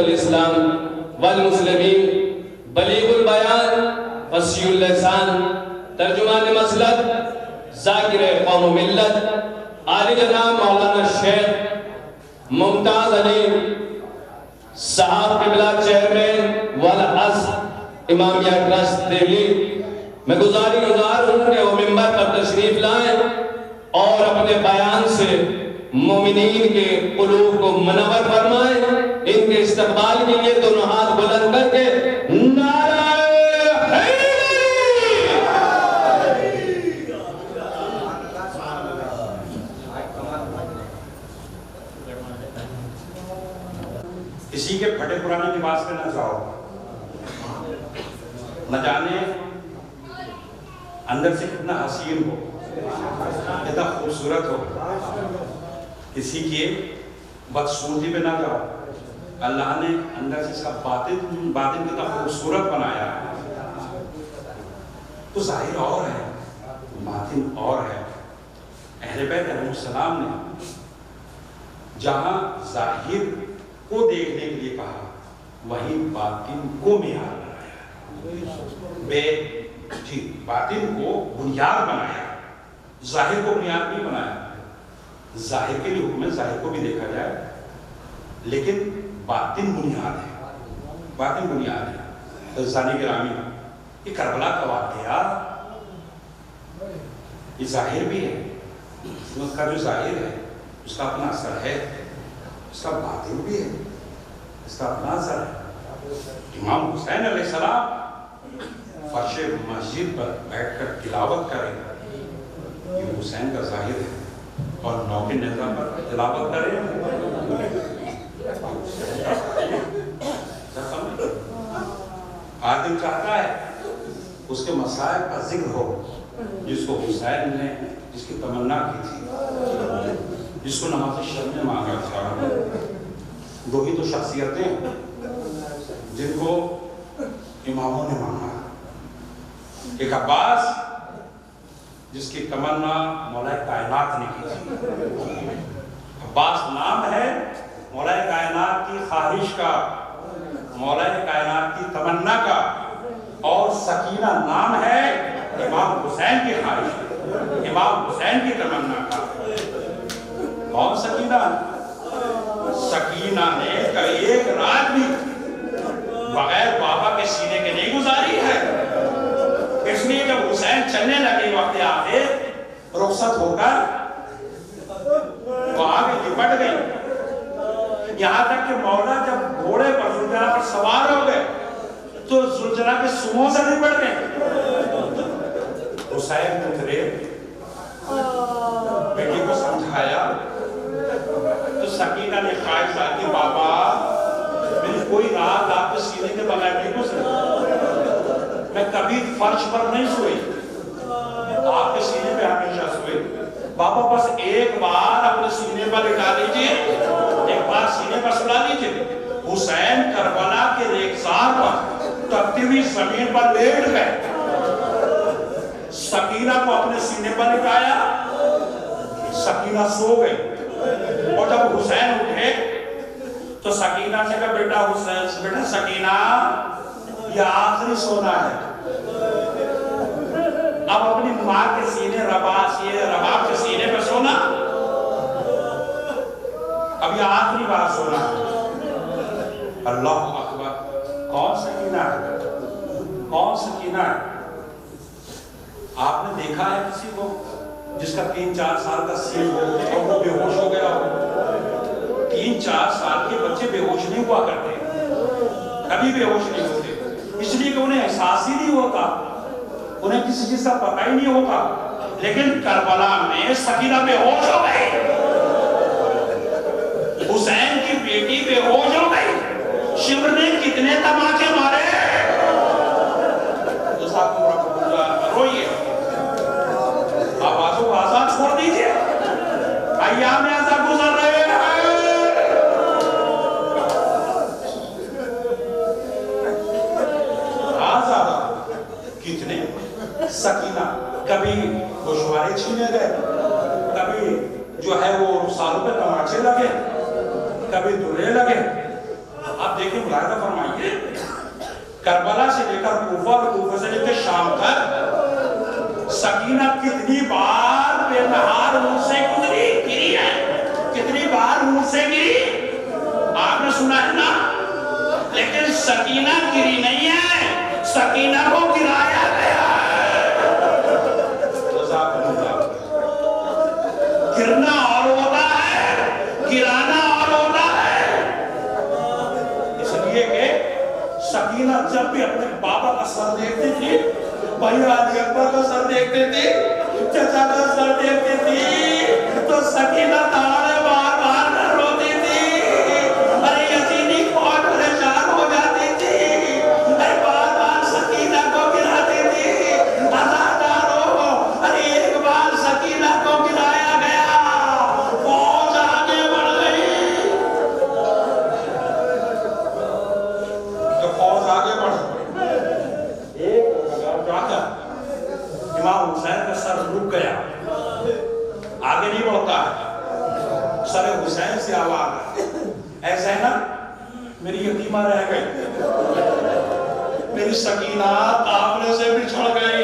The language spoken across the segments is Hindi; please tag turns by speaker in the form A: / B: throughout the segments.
A: हुज्जतुल इस्लाम वल मुस्लिमीन, बलीगुल बयान, फसीहुल लिसान, तर्जुमान मसलक, ज़ाकिर कौम व मिल्लत, आली जनाब मौलाना शेख मुमताज अली साहब किबला चेयरमैन वल अस इमामिया ट्रस्ट दिल्ली, मैं गुजार हूँ कि वो मिंबर पर तशरीफ लाएं और अपने बयान से मोमिनीन के कुलूब को मुनव्वर फरमाएं। इनके इस्तकबाल के लिए दोनों हाथ बुलंद करके नारा
B: किसी के फटे पुराने लिबास में न जाओ, न जाने अंदर से कितना हसीन हो, कितना खूबसूरत हो। किसी के बदसूरती पे ना जाओ। अल्लाह ने अंदर से इसका बातिन कितना खूबसूरत बनाया है। तो जाहिर और है, बातिन और है। अहले बैत अलैहिस्सलाम ने जहां जाहिर को देखने के लिए कहा, वहीं बातिन को मियार बनाया। बातिन को बुनियाद बनाया, जाहिर को बुनियाद नहीं बनाया। जाहिर के लिए हुक्म है, जाहिर को भी देखा जाए, लेकिन बातिन बुनियाद है। बातिन बुनियाद है। तो जानी गिरामी, ये करबला का वाक़या, ये जाहिर भी है। उसका जो जाहिर है उसका अपना असर है, उसका बातिन भी है, इसका अपना असर है। इमाम हुसैन अलैहिस्सलाम फर्श मस्जिद पर बैठकर तिलावत करें, ये हुसैन का जाहिर है। और नौके नेज़ा पर तिलावत करें, आदिम चाहता है उसके मसाइब का जिक्र हो, जिसको हुसैन ने जिसकी तमन्ना की थी, जिसको नमाज़ शब में मांगा था। दो ही तो शख्सियतें जिनको इमामों ने मांगा। एक अब्बास जिसकी तमन्ना मौला कायनात ने की थी। अब्बास नाम है मौला कायनात की ख्वाहिश का, मौला कायनात की तमन्ना का। और सकीना नाम है इमाम हुसैन की ख्वाहिश, इमाम हुसैन की तमन्ना का। कौन सकीना? सकीना ने कभी एक रात भी बगैर बाबा के सीने के नहीं गुजारी है। इसलिए जब हुसैन चलने लगे वक्त आखिर रुखसत होकर, तो आगे लिपट गई। यहां तक कि मौला जब घोड़े पर जुलझला पर सवार हो गए तो जुलझला के सुमों से लिपट गए। हुसैन उतरे, बेटी को समझाया तो सकीना ने ख्वाहिश की, बाबा मेरी कोई रात आपके सीने के बगैर नहीं गुजरी, मैं कभी फर्श पर नहीं सोई, आपके सीने पे हमेशा सोई। बाबा बस एक बार अपने सीने पर लिटा लीजिए, एक बार सीने पर सुला लीजिए। हुसैन करबला के रेगिस्तान पर तपती हुई जमीन पर लेट गए, सकीना को अपने सीने पर लिटाया, सकीना सो गई। और जब हुसैन उठे तो सकीना से कहा, बेटा हुसैन, बेटा सकीना, ये आखिरी सोना है, अब अपनी माँ के सीने रबाब के सीने पे सोना, अब ये आखिरी बार सोना। अल्लाह अकबर। कौन सकीना है? कौन सकीना है? आपने देखा है किसी को जिसका 3-4 साल का सीन हो और वो बेहोश हो गया हो? 3-4 साल के बच्चे बेहोश नहीं हुआ करते, कभी बेहोश नहीं होते, इसलिए कि उन्हें एहसास ही नहीं होता, उन्हें किसी चीज का पता ही नहीं होता। लेकिन करबला में सकीना बेहोश हो गई, हुसैन की बेटी बेहोश हो गई। शिमर ने कितने तमाचे मारे, रोइए, आवाजों को आजाद छोड़ दीजिए, अय्याम में ऐसा गुजर रहे हैं। कितने सकीना कभी गोशवारे छीने गए, कभी जो है वो रुखसारों पे तमाचे लगे, कभी दुर्रे लगे। अब देखिए मुलाहिजा फरमाइए, करबला से लेकर कूफा और कूफा से लेकर शाम तक सकीना कितनी बार बेनहार मुंह से गुजरी गिरी है, कितनी बार मुंह से गिरी आपने सुना है ना। लेकिन सकीना गिरी नहीं है, सकीना को गिराया गया है। गिरना और होता है, गिराना और होता है। इसलिए कि सकीना जब भी अपने बाबा का सर देखती थी, भैया अली अकबर का सर देखती थी, चाचा का सर देखती थी, तो सकीना ताड़े बार बार रोती थी। अरे यजीनी बहुत परेशान हो जाती थी, अरे बार बार सकीना को गिराती थी। हजारों, अरे एक बार सकीना को गिराया गया, फौज आगे बढ़ गई। तो फौज आगे बढ़ गई, इमाम हुसैन का सर रुक गया, आगे नहीं बढ़ता है। सर हुसैन से आवाज, ऐसा है ना मेरी यतीमा रह गई, मेरी सकीना काफले से बिछड़ गई।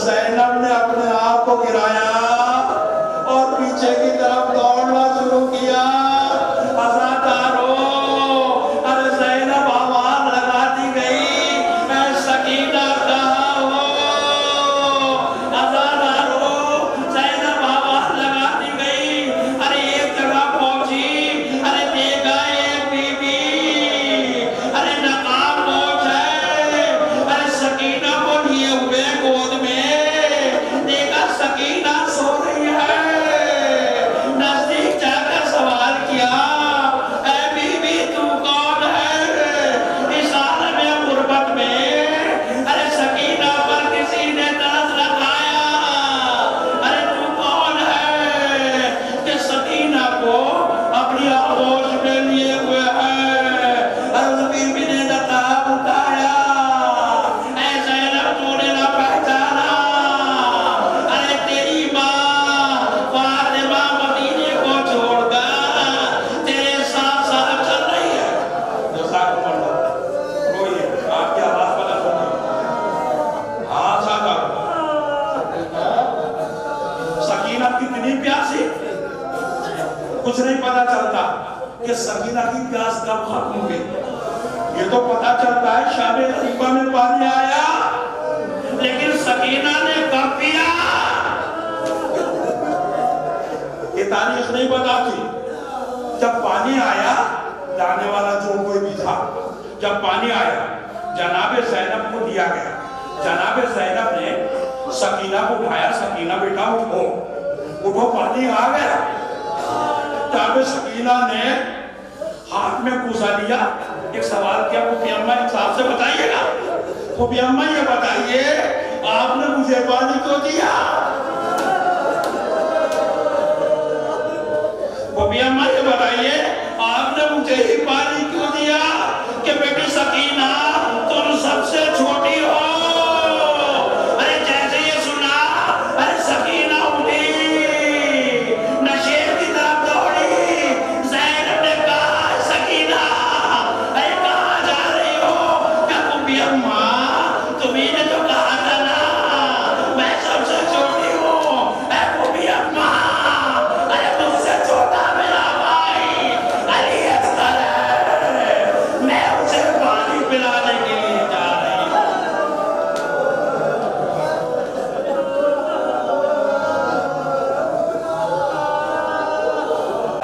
B: ज़ैनब ने अपने आप को गिराया और पीछे की तरफ दौड़ना शुरू किया। हज़ारों, अरे ज़ैनब आवाज लगाती गई, मैं सकीना कहाँ हो। हज़ारों, ज़ैनब आवाज लगाती गई। अरे एक जगह पहुंची, अरे देखा एक बीबी, अरे नकाबपोश है, अरे सकीना को लिए हुए गोद में, देखा सकीना सो रही है। नजदीक जाकर सवाल किया, ऐ बीबी तू कौन है। इस आलम गुर्बत में अरे सकीना पर किसी ने तरस रखाया, अरे तू कौन है कि सकीना को अपनी आगोश में लिए हुए है। अरे बीबी ने नकाब उठाया, ऐ ज़ैनब तूने ना पहचाना, अरे तेरी माँ फातिमा मदीने को छोड़कर तेरे साथ साथ चल रही है। जो साथ रोइए, आपकी आवाज बदल हो गई। हाँ साका, सकीना कितनी प्यासी, कुछ नहीं पता चलता कि सकीना की प्यास कब खत्म हुई। ये तो पता चलता है शाबे खलीफा में पानी आया, लेकिन सकीना ने कब पिया ये तारीख नहीं बताती। जब पानी आया, जाने वाला जो कोई भी था, जब पानी आया जनाबे ज़ैनब को दिया गया। जनाबे ज़ैनब ने सकीना को उठाया, सकीना बेटा उठो उठो, पानी आ गया। जनाबे सकीना ने हाथ में कुसा लिया, एक सवाल किया, फूफी अम्मा इंसाफ से बताइएगा, फूफी अम्मा ये बताइए आपने मुझे पानी क्यों दिया।